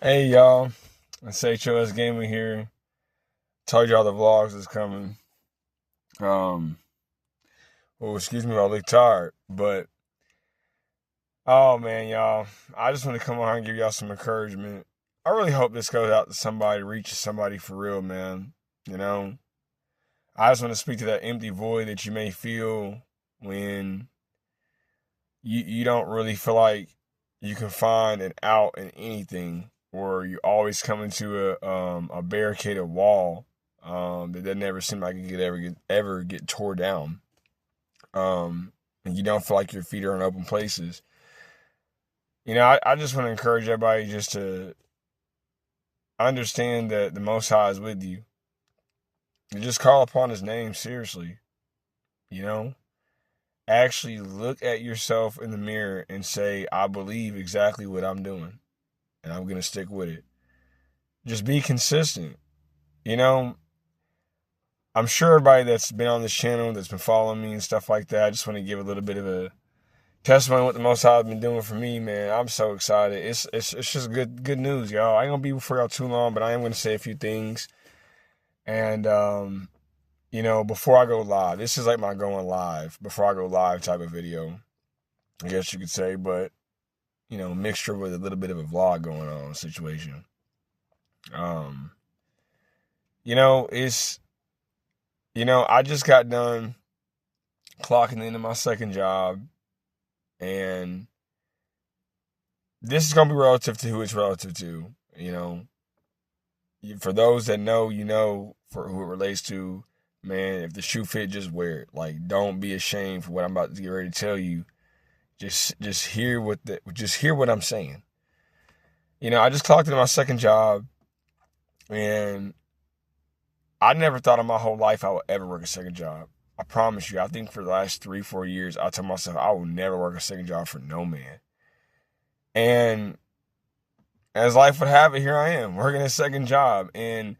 Hey y'all, it's HOS Gaming here. Told y'all the vlogs is coming. Um, excuse me, I look tired, but oh man, y'all, I just want to come on here and give y'all some encouragement. I really hope this goes out to somebody, reaches somebody for real, man. You know, I just want to speak to that empty void that you may feel when you don't really feel like you can find an out in anything, or you always come into a barricaded wall that never seem like it could ever get tore down. And you don't feel like your feet are in open places. I just want to encourage everybody just to understand that the Most High is with you. And just call upon His name seriously. You know, actually look at yourself in the mirror and say, "I believe exactly what I'm doing, and I'm gonna stick with it." Just be consistent. You know, I'm sure everybody that's been on this channel, that's been following me and stuff like that, I just want to give a little bit of a testimony of what the Most High has been doing for me, man. I'm so excited. It's just good news, y'all. I ain't gonna be before y'all too long, but I am gonna say a few things. And before I go live, this is like my going live before I go live type of video, I guess you could say, but mixture with a little bit of a vlog going on situation. Um, it's I just got done clocking into my second job, and this is gonna be relative to who it's relative to. For those that know, for who it relates to, man, if the shoe fit, just wear it. Like, don't be ashamed for what I'm about to get ready to tell you. Just hear what I'm saying. I just clocked into my second job, and I never thought in my whole life I would ever work a second job. I promise you. I think for the last 3-4 years, I told myself I will never work a second job for no man. And as life would have it, here I am working a second job. And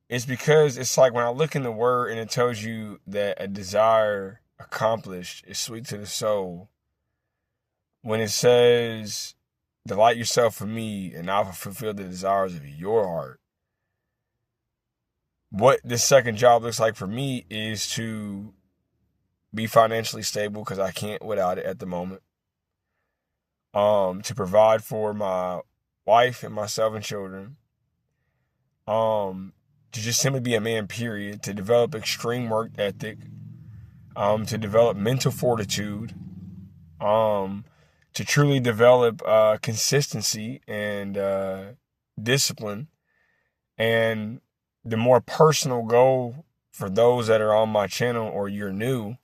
it's because it's like when I look in the word and it tells you that a desire accomplished is sweet to the soul. When it says, delight yourself for me and I will fulfill the desires of your heart. What this second job looks like for me is to be financially stable, because I can't without it at the moment. To provide for my wife and myself and children. To just simply be a man, period. To develop extreme work ethic. To develop mental fortitude. To truly develop consistency and discipline. And the more personal goal for those that are on my channel or you're new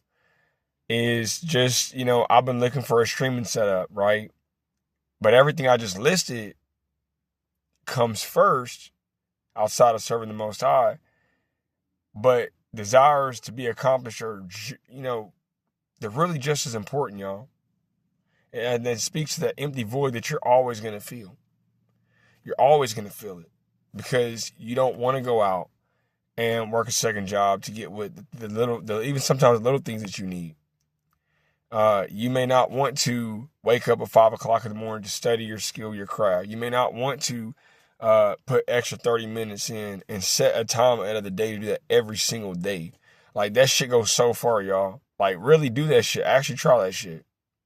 is just, I've been looking for a streaming setup, right? But everything I just listed comes first outside of serving the Most High. But desires to be accomplished are, they're really just as important, y'all. And that speaks to that empty void that you're always going to feel. You're always going to feel it because you don't want to go out and work a second job to get with even sometimes the little things that you need. You may not want to wake up at 5 o'clock in the morning to study your skill, your craft. You may not want to put extra 30 minutes in and set a time out of the day to do that every single day. Like, that shit goes so far, y'all. Like, really do that shit. Actually try that shit.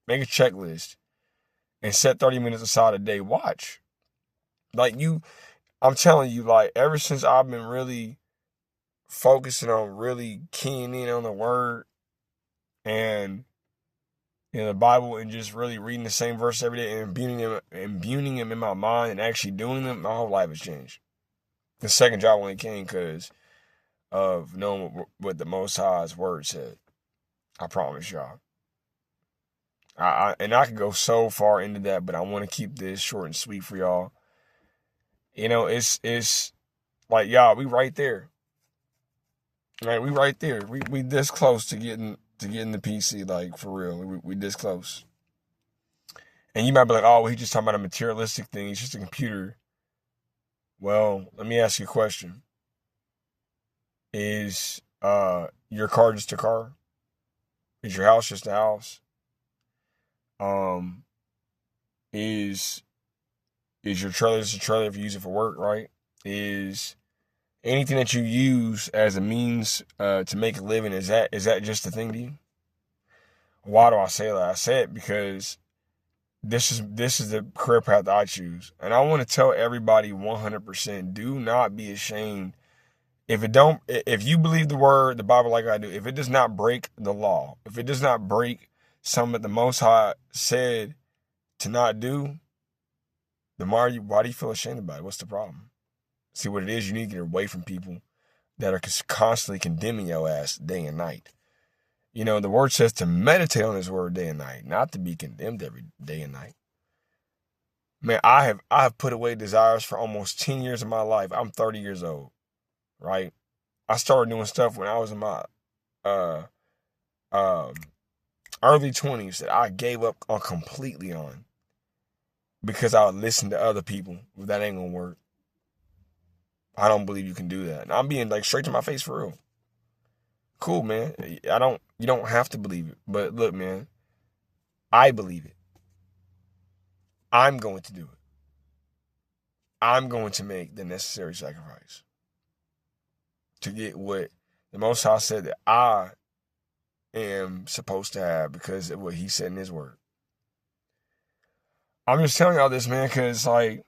Make a checklist and set 30 minutes aside a day. Watch. I'm telling you, like, ever since I've been really focusing on really keying in on the word and the Bible, and just really reading the same verse every day and imbuing them in my mind and actually doing them, my whole life has changed. The second job only came because of knowing what the Most High's word said. I promise y'all. I could go so far into that, but I want to keep this short and sweet for y'all. It's like, y'all, we right there. Right, we right there. We this close to getting the PC, like, for real. We this close. And you might be like, oh, well, he's just talking about a materialistic thing. It's just a computer. Well, let me ask you a question. Is your car just a car? Is your house just a house? Is Is your trailer just a trailer if you use it for work, right? Is anything that you use as a means to make a living, is that just a thing to you? Why do I say that? I say it because this is the career path I choose. And I want to tell everybody 100%, do not be ashamed. If you believe the Bible like I do, if it does not break the law, if it does not break something that the Most High said to not do, then why do you feel ashamed about it? What's the problem? See, what it is, you need to get away from people that are constantly condemning your ass day and night. You know, the word says to meditate on his word day and night, not to be condemned every day and night. Man, I have put away desires for almost 10 years of my life. I'm 30 years old, right? I started doing stuff when I was in my early 20s that I gave up on completely on because I would listen to other people. That ain't gonna work. I don't believe you can do that. And I'm being like straight to my face for real. Cool, man. You don't have to believe it. But look, man, I believe it. I'm going to do it. I'm going to make the necessary sacrifice to get what the Most High said that I am supposed to have because of what he said in his word. I'm just telling y'all this, man, because, like,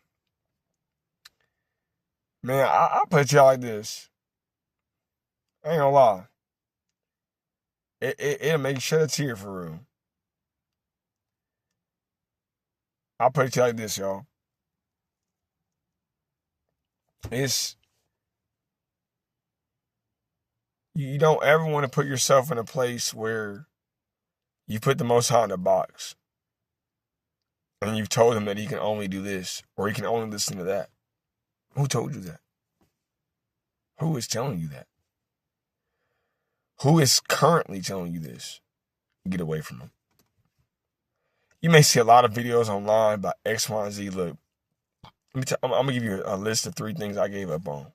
man, I put y'all like this. I ain't gonna lie. It'll make you shed a tear for real. I'll put it to you like this, y'all. It's, you don't ever want to put yourself in a place where you put the Most High in a box and you've told him that he can only do this or he can only listen to that. Who told you that? Who is telling you that? Who is currently telling you this? Get away from him. You may see a lot of videos online about X, Y, and Z. Look, I'm going to give you a list of 3 things I gave up on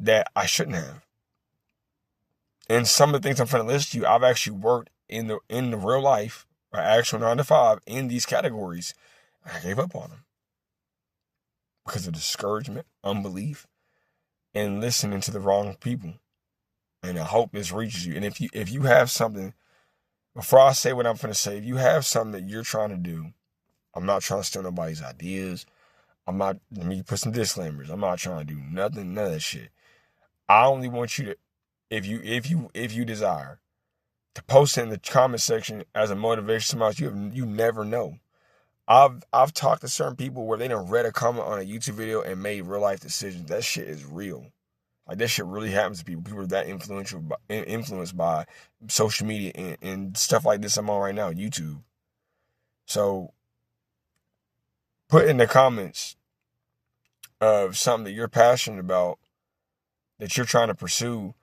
that I shouldn't have. And some of the things I'm trying to list to you, I've actually worked in the real life, or actual 9 to 5, in these categories. I gave up on them because of discouragement, unbelief, and listening to the wrong people. And I hope this reaches you. And if you have something, before I say what I'm going to say, if you have something that you're trying to do, I'm not trying to steal nobody's ideas. Let me put some disclaimers. I'm not trying to do nothing, none of that shit. I only want you to, if you desire, to post it in the comment section as a motivation to somebody else. You never know. I've talked to certain people where they done read a comment on a YouTube video and made real life decisions. That shit is real. Like, that shit really happens to people. People are that influenced by social media and stuff like this I'm on right now, YouTube. So, put in the comments of something that you're passionate about, that you're trying to pursue.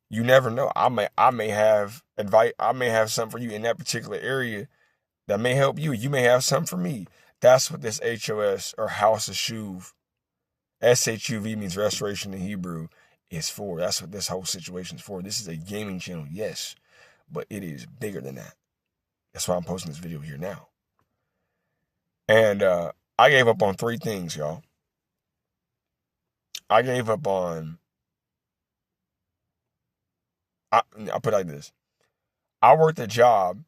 You never know. I may have advice. I may have something for you in that particular area that may help you. You may have something for me. That's what this HOS, or House of Shuv, SHUV means restoration in Hebrew, is for. That's what this whole situation is for. This is a gaming channel, yes, but it is bigger than that. That's why I'm posting this video here now. And I gave up on 3 things, y'all. I gave up on, I'll put it like this. I worked a job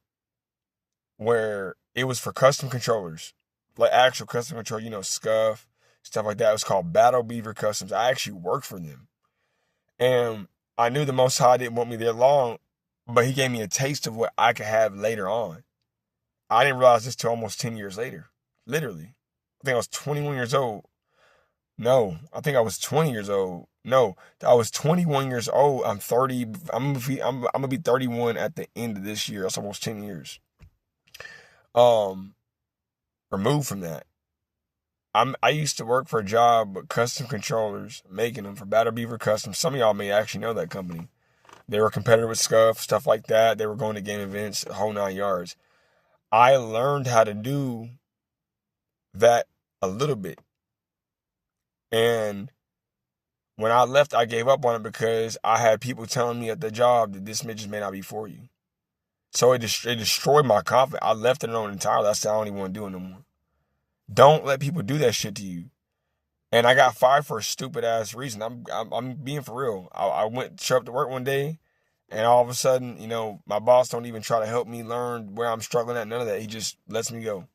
where it was for custom controllers, like actual custom control, SCUF, stuff like that. It was called Battle Beaver Customs. I actually worked for them. And I knew the Most High didn't want me there long, but he gave me a taste of what I could have later on. I didn't realize this till almost 10 years later. Literally. I think I was 21 years old. No, I think I was 20 years old. No, I was 21 years old. I'm 30. I'm gonna be 31 at the end of this year. That's almost 10 years. Removed from that. I used to work for a job with custom controllers, making them for Battle Beaver Customs. Some of y'all may actually know that company. They were a competitor with SCUF, stuff like that. They were going to game events, the whole 9 yards. I learned how to do that a little bit. And when I left, I gave up on it because I had people telling me at the job that this just may not be for you. So it destroyed my confidence. I left it alone entirely. I said, I don't even want to do it no more. Don't let people do that shit to you. And I got fired for a stupid ass reason. I'm being for real. I went show up to work one day, and all of a sudden, you know, my boss don't even try to help me learn where I'm struggling at. None of that. He just lets me go,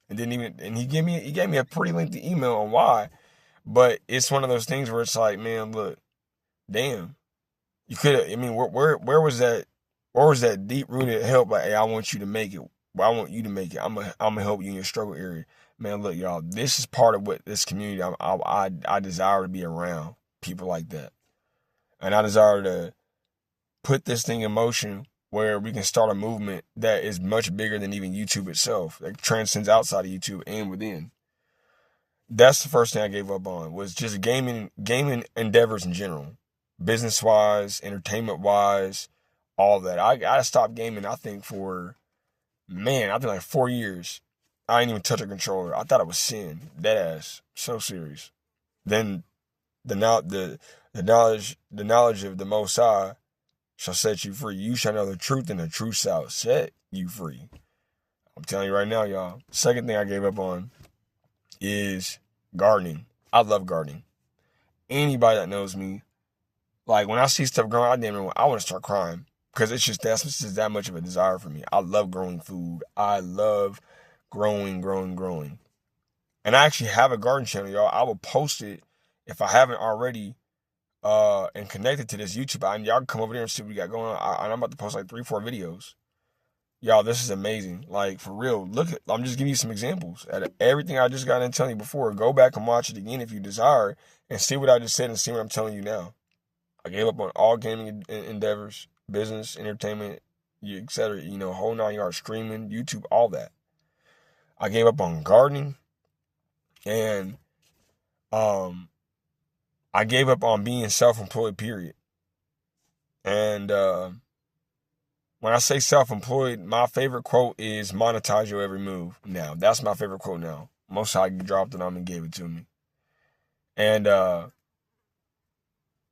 and didn't even. And he gave me a pretty lengthy email on why. But it's one of those things where it's like, man, look, damn, you could have. I mean, where was that? Where was that deep rooted help? Like, hey, I want you to make it. Well, I want you to make it. I'm gonna help you in your struggle area. Man, look, y'all. This is part of what this community. I desire to be around people like that, and I desire to put this thing in motion where we can start a movement that is much bigger than even YouTube itself, that transcends outside of YouTube and within. That's the first thing I gave up on, was just gaming endeavors in general, business wise, entertainment wise, all that. I stopped gaming. I think like 4 years. I didn't even touch a controller. I thought it was sin. Dead ass. So serious. Then the knowledge of the Most High shall set you free. You shall know the truth, and the truth shall set you free. I'm telling you right now, y'all. Second thing I gave up on is gardening. I love gardening. Anybody that knows me, like when I see stuff growing, I want to start crying, because it's just that much of a desire for me. I love growing food. I love growing. And I actually have a garden channel, y'all. I will post it if I haven't already, and connected to this YouTube. And y'all can come over there and see what we got going on. I'm about to post like 3-4 videos. Y'all, this is amazing. Like, for real. I'm just giving you some examples. Out of everything I just got in telling you before, go back and watch it again if you desire, and see what I just said and see what I'm telling you now. I gave up on all gaming endeavors, business, entertainment, etc. You know, whole 9 yards, streaming, YouTube, all that. I gave up on gardening, and I gave up on being self-employed, period. And when I say self-employed, my favorite quote is monetize your every move. Now, that's my favorite quote now. Most High dropped it on me and gave it to me. And,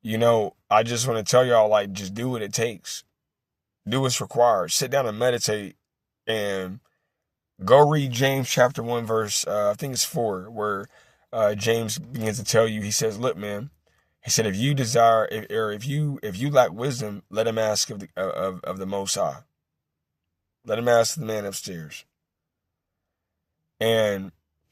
you know, I just want to tell y'all, like, just do what it takes. Do what's required. Sit down and meditate, and go read James chapter 1, verse, I think it's 4, where James begins to tell you, he says, look, man, he said, if you desire, if you lack wisdom, let him ask of the Most High. Let him ask the man upstairs. And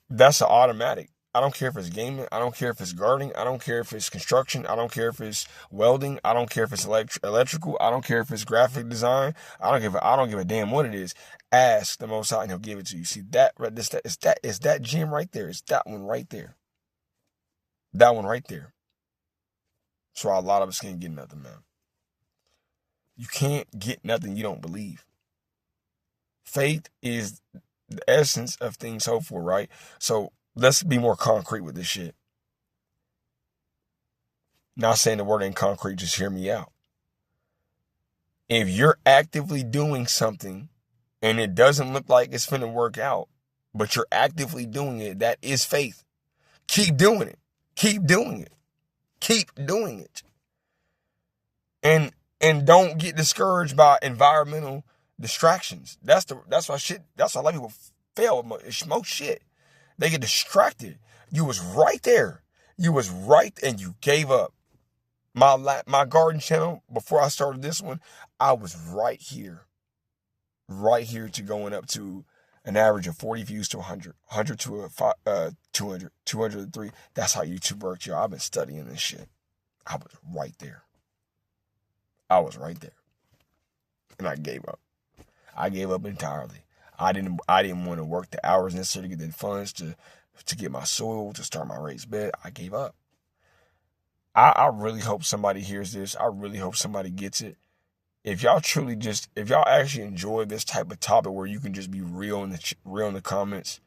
that's an automatic. I don't care if it's gaming. I don't care if it's gardening. I don't care if it's construction. I don't care if it's welding. I don't care if it's electrical. I don't care if it's graphic design. I don't give a damn what it is. Ask the Most High and he'll give it to you. See that? It's that gem right there. It's that one right there. That one right there. So a lot of us can't get nothing, man. You can't get nothing you don't believe. Faith is the essence of things hoped for, right? So let's be more concrete with this shit. Not saying the word ain't concrete, just hear me out. If you're actively doing something and it doesn't look like it's finna work out, but you're actively doing it, that is faith. Keep doing it. Keep doing it. Keep doing it. And don't get discouraged by environmental distractions. That's why a lot of people fail with most shit. They get distracted. You was right there. You was right, and you gave up. My garden channel, before I started this one, I was right here. Right here to going up to an average of 40 views to 100. 100 to 200. 200 to 3. That's how YouTube works, y'all. I've been studying this shit. I was right there. I was right there. And I gave up. I gave up entirely. I didn't want to work the hours necessary to get the funds to get my soil, to start my raised bed. I gave up. I really hope somebody hears this. I really hope somebody gets it. If y'all actually enjoy this type of topic where you can just be real in the comments,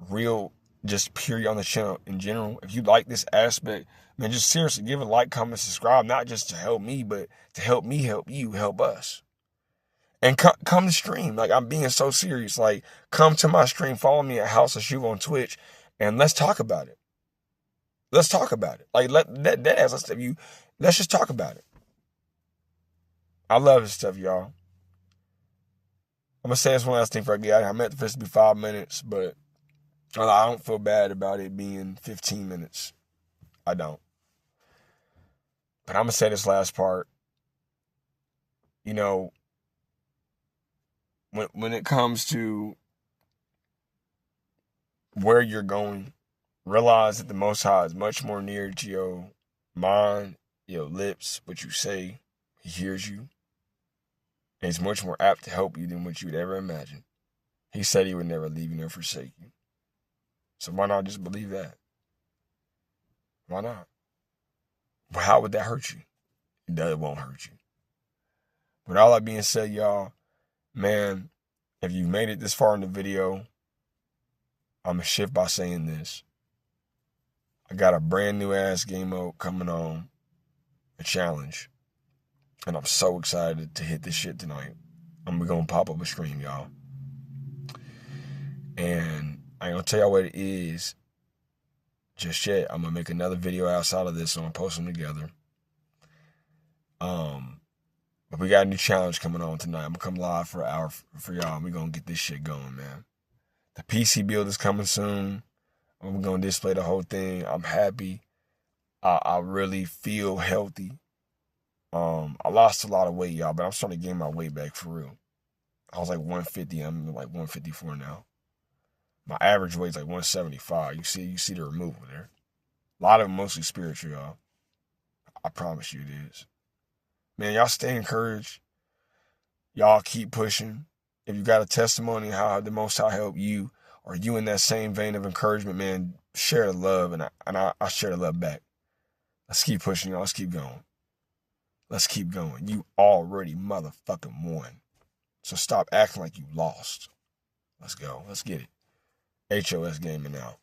real just period on the channel in general. If you like this aspect, man, just seriously give a like, comment, subscribe, not just to help me, but to help me help you, help us. And come to stream. Like, I'm being so serious. Like, come to my stream. Follow me at House of Shuv on Twitch, and let's talk about it. Let's talk about it. Like, let's just talk about it. I love this stuff, y'all. I'm gonna say this one last thing before I get out of here. I meant for this to be 5 minutes, but I don't feel bad about it being 15 minutes. I don't. But I'm going to say this last part. You know, when it comes to where you're going, realize that the Most High is much more near to your mind, your lips, what you say. He hears you. And he's much more apt to help you than what you'd ever imagine. He said he would never leave you nor forsake you. So why not just believe that? Why not? But how would that hurt you? It won't hurt you. With all that being said, y'all, man, if you've made it this far in the video, I'm going to shift by saying this. I got a brand new ass game mode coming on, a challenge. And I'm so excited to hit this shit tonight. I'm going to pop up a stream, y'all. And I ain't going to tell y'all what it is just yet. I'm going to make another video outside of this, so I'm going to post them together. But we got a new challenge coming on tonight. I'm going to come live for an hour for y'all. And we're going to get this shit going, man. The PC build is coming soon. I'm going to display the whole thing. I'm happy. I really feel healthy. I lost a lot of weight, y'all, but I'm starting to gain my weight back for real. I was like 150. I'm like 154 now. My average weight's like 175. You see the removal there. A lot of it mostly spiritual, y'all. I promise you it is. Man, y'all stay encouraged. Y'all keep pushing. If you got a testimony how the Most High helped you, or you in that same vein of encouragement, man, share the love, and I share the love back. Let's keep pushing, y'all. Let's keep going. Let's keep going. You already motherfucking won. So stop acting like you lost. Let's go. Let's get it. HOS Gaming now.